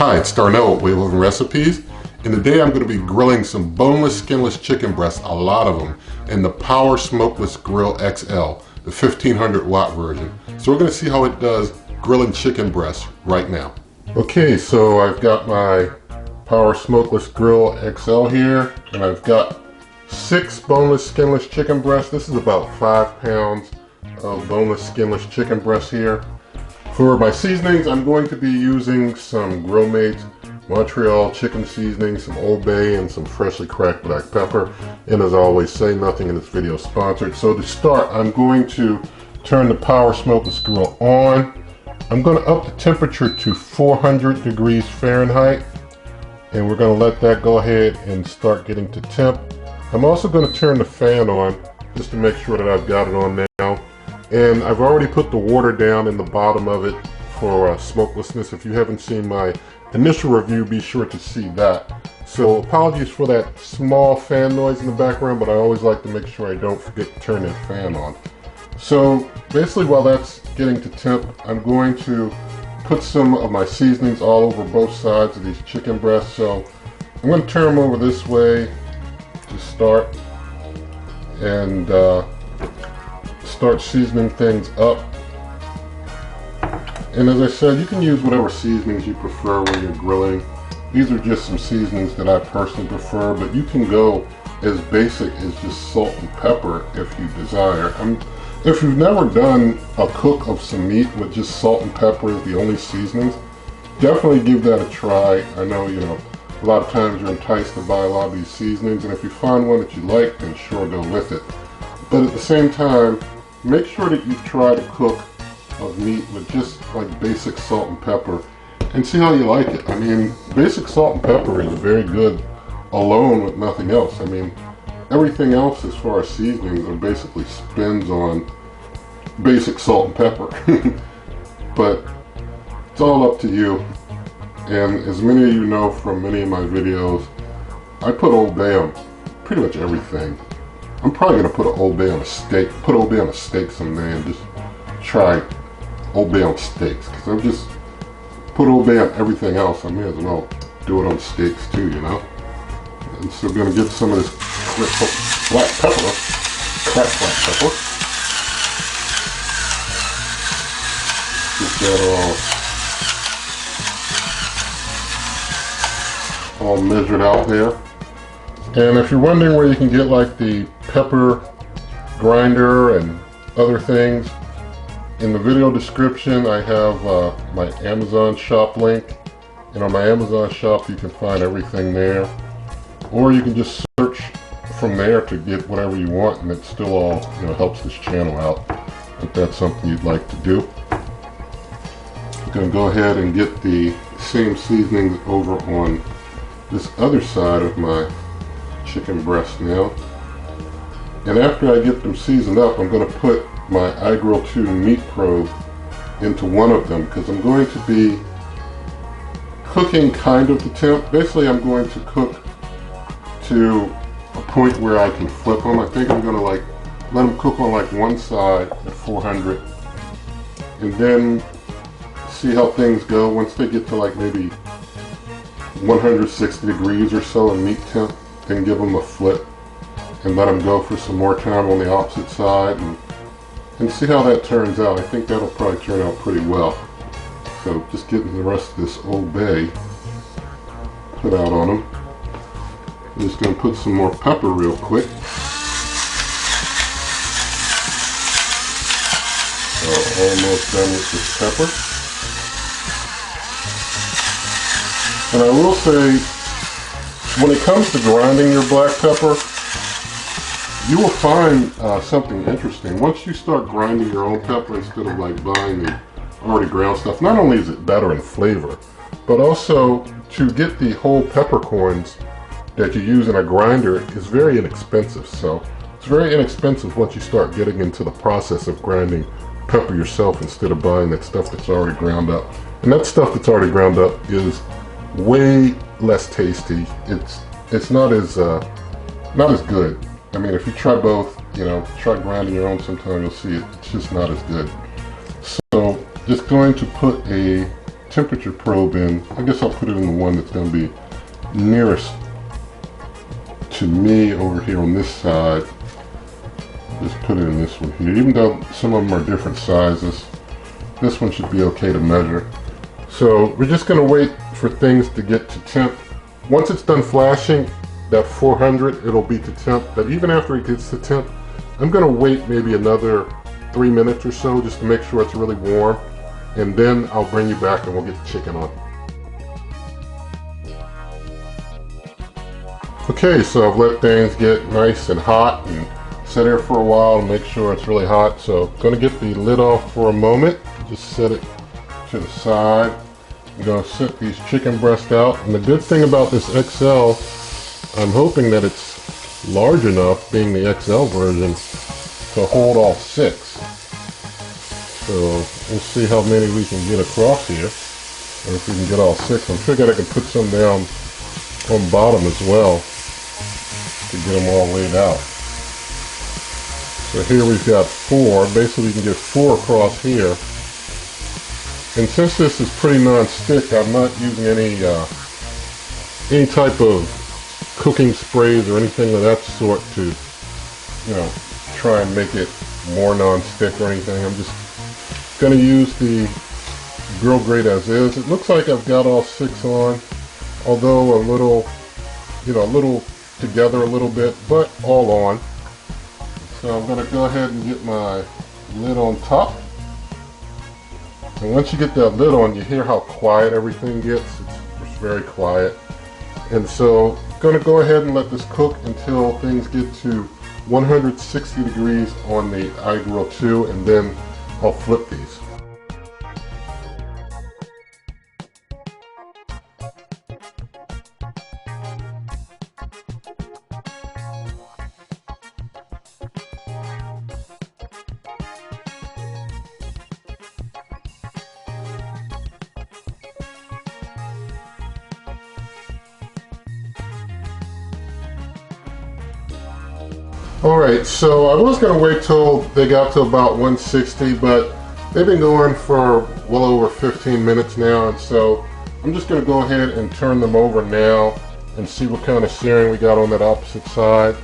Hi, it's Darnell with Way of Living Recipes, and today I'm going to be grilling some boneless, skinless chicken breasts, a lot of them, in the Power Smokeless Grill XL, the 1500 watt version. So we're going to see how it does grilling chicken breasts right now. Okay, so I've got my Power Smokeless Grill XL here, and I've got 6 boneless, skinless chicken breasts. This is about 5 pounds of boneless, skinless chicken breasts here. For my seasonings, I'm going to be using some Grill Mates Montreal chicken seasoning, some Old Bay, and some freshly cracked black pepper. And as I always say, nothing in this video is sponsored. So to start, I'm going to turn the Power Smokeless Grill on. I'm going to up the temperature to 400 degrees Fahrenheit. And we're going to let that go ahead and start getting to temp. I'm also going to turn the fan on just to make sure that I've got it on now. And I've already put the water down in the bottom of it for smokelessness. If you haven't seen my initial review, be sure to see that. So apologies for that small fan noise in the background, but I always like to make sure I don't forget to turn that fan on. So basically while that's getting to temp, I'm going to put some of my seasonings all over both sides of these chicken breasts. So I'm going to turn them over this way to start and start seasoning things up. And as I said, you can use whatever seasonings you prefer when you're grilling. These are just some seasonings that I personally prefer, but you can go as basic as just salt and pepper if you desire. If you've never done a cook of some meat with just salt and pepper as the only seasonings, definitely give that a try. I know, a lot of times you're enticed to buy a lot of these seasonings, and if you find one that you like, then sure, go with it. But at the same time, make sure that you try to cook of meat with just like basic salt and pepper and see how you like it. I mean, basic salt and pepper is very good alone with nothing else. I mean, everything else as far as seasonings are basically spins on basic salt and pepper. But it's all up to you. And as many of you know from many of my videos, I put Old Bay on pretty much everything. I'm probably going to put an Old Bay on a steak, put Old Bay on a steak someday and just try Old Bay on steaks. Because I've just put Old Bay on everything else. I may as well do it on steaks too, And so I'm going to get some of this black pepper, cracked black pepper. Get that all measured out there. And if you're wondering where you can get like the pepper grinder and other things, in the video description I have my Amazon shop link, and on my Amazon shop you can find everything there, or you can just search from there to get whatever you want, and it still all helps this channel out if that's something you'd like to do. I'm going to go ahead and get the same seasonings over on this other side of my chicken breast now. And after I get them seasoned up, I'm going to put my iGrill 2 meat probe into one of them, because I'm going to be cooking kind of to temp. Basically I'm going to cook to a point where I can flip them. I think I'm going to let them cook on like one side at 400 and then see how things go. Once they get to like maybe 160 degrees or so in meat temp, then give them a flip and let them go for some more time on the opposite side and see how that turns out. I think that'll probably turn out pretty well. So just getting the rest of this Old Bay put out on them. I'm just going to put some more pepper real quick. Almost done with this pepper. And I will say, when it comes to grinding your black pepper, you will find something interesting. Once you start grinding your own pepper instead of like buying the already ground stuff, not only is it better in flavor, but also to get the whole peppercorns that you use in a grinder is very inexpensive. So it's very inexpensive once you start getting into the process of grinding pepper yourself instead of buying that stuff that's already ground up. And that stuff that's already ground up is way less tasty. It's not as good. I mean, if you try both, try grinding your own sometime, you'll see it's just not as good. So just going to put a temperature probe in. I guess I'll put it in the one that's going to be nearest to me over here on this side. Just put it in this one here. Even though some of them are different sizes, this one should be okay to measure. So we're just going to wait for things to get to temp. Once it's done flashing, that 400, it'll be to temp. But even after it gets to temp, I'm going to wait maybe another 3 minutes or so just to make sure it's really warm. And then I'll bring you back and we'll get the chicken on. Okay, so I've let things get nice and hot and sit there for a while to make sure it's really hot. So I'm going to get the lid off for a moment. Just set it to the side. I'm going to set these chicken breasts out. And the good thing about this XL, I'm hoping that it's large enough, being the XL version, to hold all 6. So we'll see how many we can get across here, or if we can get all 6. I'm figuring I can put some down on bottom as well to get them all laid out. So here we've got 4. Basically we can get 4 across here. And since this is pretty non-stick, I'm not using any type of cooking sprays or anything of that sort to, you know, try and make it more non-stick or anything. I'm just going to use the grill grate as is. It looks like I've got all 6 on, although a little, you know, a little together a little bit, but all on. So I'm going to go ahead and get my lid on top. And once you get that lid on, you hear how quiet everything gets. It's very quiet. And so I'm going to go ahead and let this cook until things get to 160 degrees on the iGrill 2, and then I'll flip these. Alright, so I was going to wait till they got to about 160, but they've been going for well over 15 minutes now, and so I'm just going to go ahead and turn them over now and see what kind of searing we got on that opposite side.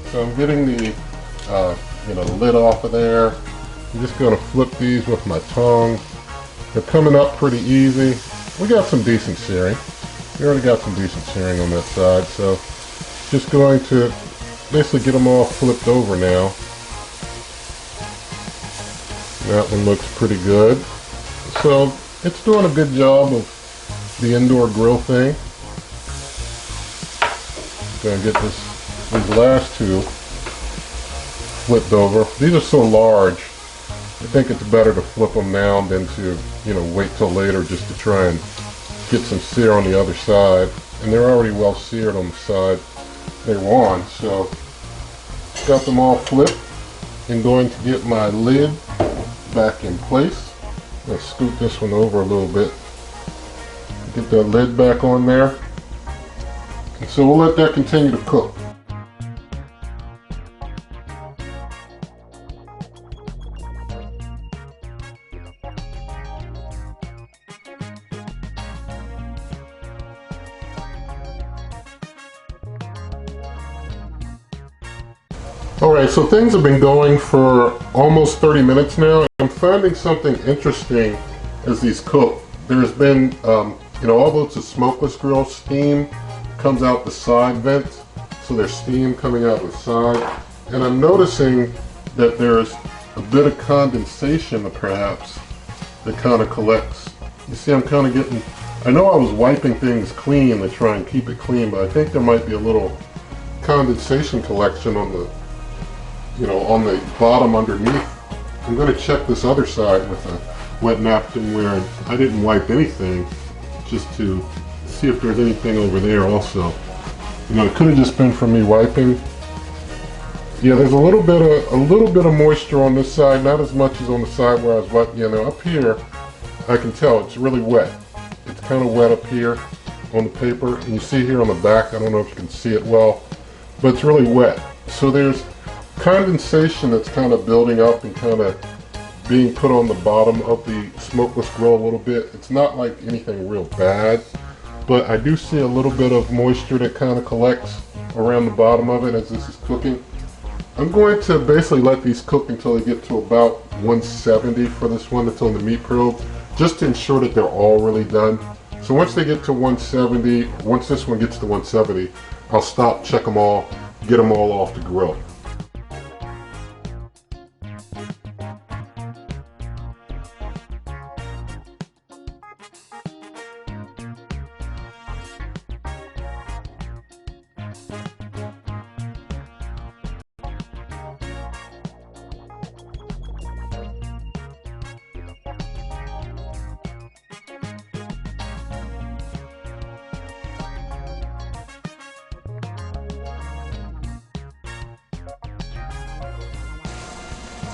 So I'm getting the the lid off of there. I'm just going to flip these with my tongue. They're coming up pretty easy. We got some decent searing. We already got some decent searing on that side, so just going to basically get them all flipped over now. That one looks pretty good. So it's doing a good job of the indoor grill thing. Gonna get these last 2 flipped over. These are so large, I think it's better to flip them now than to, you know, wait till later just to try and get some sear on the other side. And they're already well seared on the side they were on, so got them all flipped. And going to get my lid back in place. Let's scoot this one over a little bit. Get that lid back on there. And so we'll let that continue to cook. Alright, so things have been going for almost 30 minutes now. I'm finding something interesting as these cook. There's been, although it's a smokeless grill, steam comes out the side vents. So there's steam coming out the side. And I'm noticing that there's a bit of condensation perhaps that kind of collects. You see, I'm kind of getting, I know I was wiping things clean to try and keep it clean, but I think there might be a little condensation collection on the on the bottom underneath. I'm going to check this other side with a wet napkin where I didn't wipe anything, just to see if there's anything over there also. It could have just been from me wiping. Yeah, there's a little bit of moisture on this side, not as much as on the side where I was wet. Up here, I can tell it's really wet. It's kind of wet up here on the paper, and you see here on the back, I don't know if you can see it well, but it's really wet. So there's condensation that's kind of building up and kind of being put on the bottom of the smokeless grill a little bit. It's not like anything real bad, but I do see a little bit of moisture that kind of collects around the bottom of it as this is cooking. I'm going to basically let these cook until they get to about 170 for this one that's on the meat probe, just to ensure that they're all really done. So once they get to 170, once this one gets to 170, I'll stop, check them all, get them all off the grill.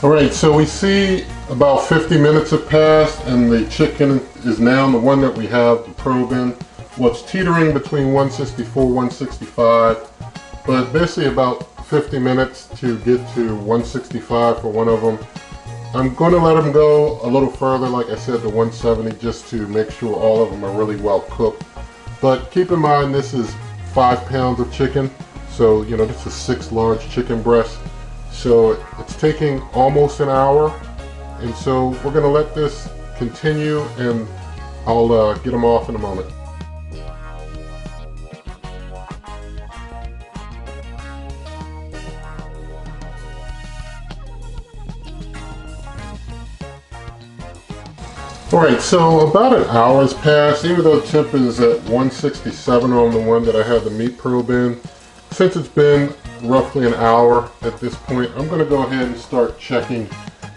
Alright, so we see about 50 minutes have passed and the chicken is now the one that we have the probe in. Well, it's teetering between 164, 165, but basically about 50 minutes to get to 165 for one of them. I'm going to let them go a little further, like I said, to 170, just to make sure all of them are really well cooked. But keep in mind, this is 5 pounds of chicken, so you know, this is 6 large chicken breasts. So it's taking almost an hour, and so we're going to let this continue, and I'll get them off in a moment. Alright, so about an hour has passed, even though temp is at 167 on the one that I have the meat probe in. Since it's been roughly an hour at this point, I'm going to go ahead and start checking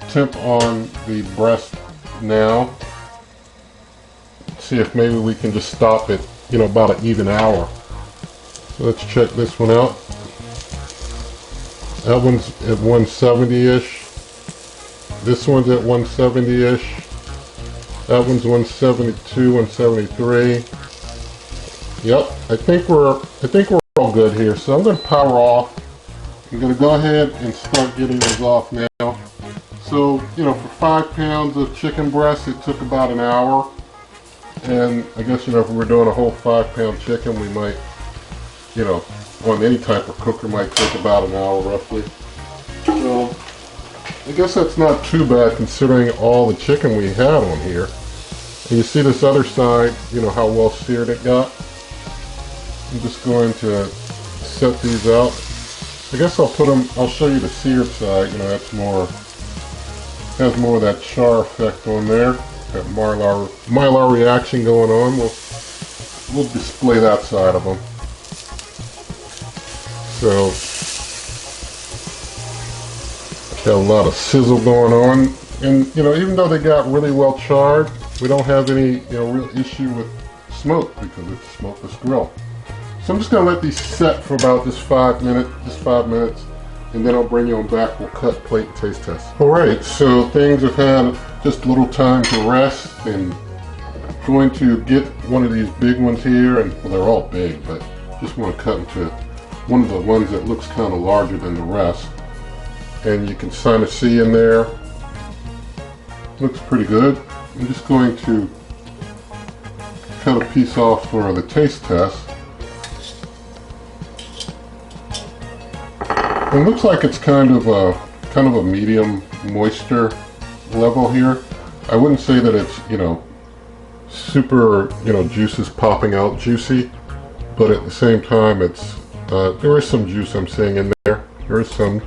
temp on the breast now. See if maybe we can just stop it, you know, about an even hour. So let's check this one out. That one's at 170-ish. This one's at 170-ish. That one's 172, 173. Yep, I think we're all good here. So I'm going to power off. I'm going to go ahead and start getting these off now. So, you know, for 5 pounds of chicken breast, it took about an hour. And I guess, you know, if we were doing a whole 5-pound chicken, we might, you know, on any type of cooker, might take about an hour roughly. So I guess that's not too bad considering all the chicken we had on here. And you see this other side, you know, how well seared it got. I'm just going to set these out. I guess I'll put them, I'll show you the seared side, you know, that's more, has more of that char effect on there. That Maillard reaction going on. We'll display that side of them. So, got a lot of sizzle going on. And, you know, even though they got really well charred, we don't have any, you know, real issue with smoke because it's a smokeless grill. So I'm just going to let these set for about just 5 minutes, and then I'll bring you on back. We'll cut, plate, and taste test. Alright, so things have had just a little time to rest, and I'm going to get one of these big ones here, and well, they're all big, but just want to cut into one of the ones that looks kind of larger than the rest. And you can kind of see in there, looks pretty good. I'm just going to cut a piece off for the taste test. It looks like it's kind of a medium moisture level here. I wouldn't say that it's, you know, super, you know, juices popping out juicy, but at the same time it's there is some juice I'm seeing in there. There is some.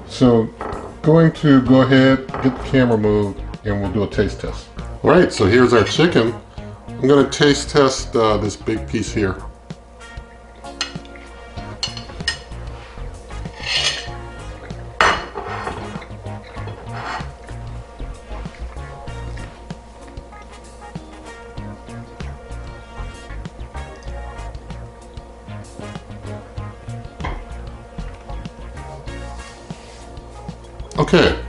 So going to go ahead, get the camera moved, and we'll do a taste test. Alright, so here's our chicken. I'm going to taste test this big piece here. Okay,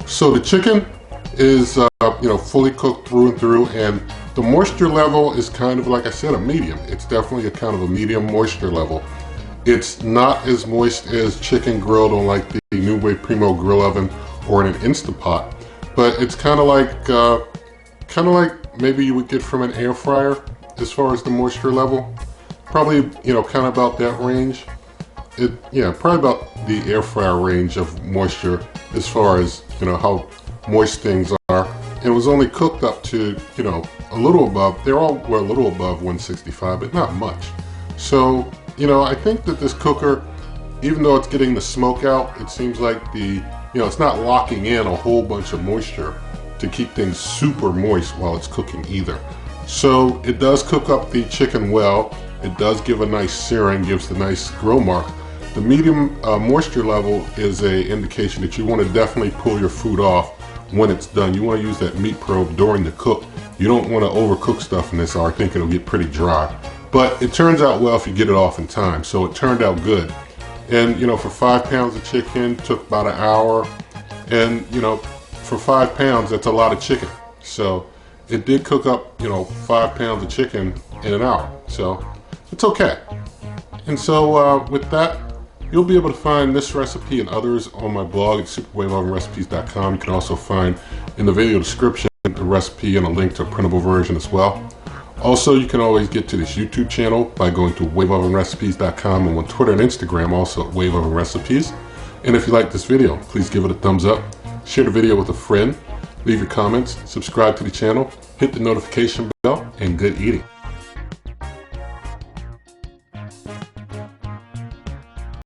so the chicken is you know, fully cooked through and through, and the moisture level is kind of, like I said, a medium. It's definitely a kind of a medium moisture level. It's not as moist as chicken grilled on like the New Way Primo grill oven or in an Instant Pot, but it's kind of like maybe you would get from an air fryer as far as the moisture level. Probably, you know, kind of about that range. Yeah, probably about the air fryer range of moisture as far as, you know, how moist things are. And it was only cooked up to, you know, a little above, they all were a little above 165, but not much. So, you know, I think that this cooker, even though it's getting the smoke out, it seems like you know, it's not locking in a whole bunch of moisture to keep things super moist while it's cooking either. So it does cook up the chicken well. It does give a nice searing, gives the nice grill mark. The medium moisture level is an indication that you want to definitely pull your food off when it's done. You want to use that meat probe during the cook. You don't want to overcook stuff in this, or I think it'll get pretty dry. But it turns out well if you get it off in time, so it turned out good. And you know, for 5 pounds of chicken, took about an hour. And you know, for 5 pounds, that's a lot of chicken. So it did cook up, you know, 5 pounds of chicken in an hour. So it's okay. And so with that, you'll be able to find this recipe and others on my blog at superwaveovenrecipes.com. You can also find in the video description the recipe and a link to a printable version as well. Also, you can always get to this YouTube channel by going to waveovenrecipes.com, and on Twitter and Instagram also at waveovenrecipes. And if you like this video, please give it a thumbs up, share the video with a friend, leave your comments, subscribe to the channel, hit the notification bell, and good eating.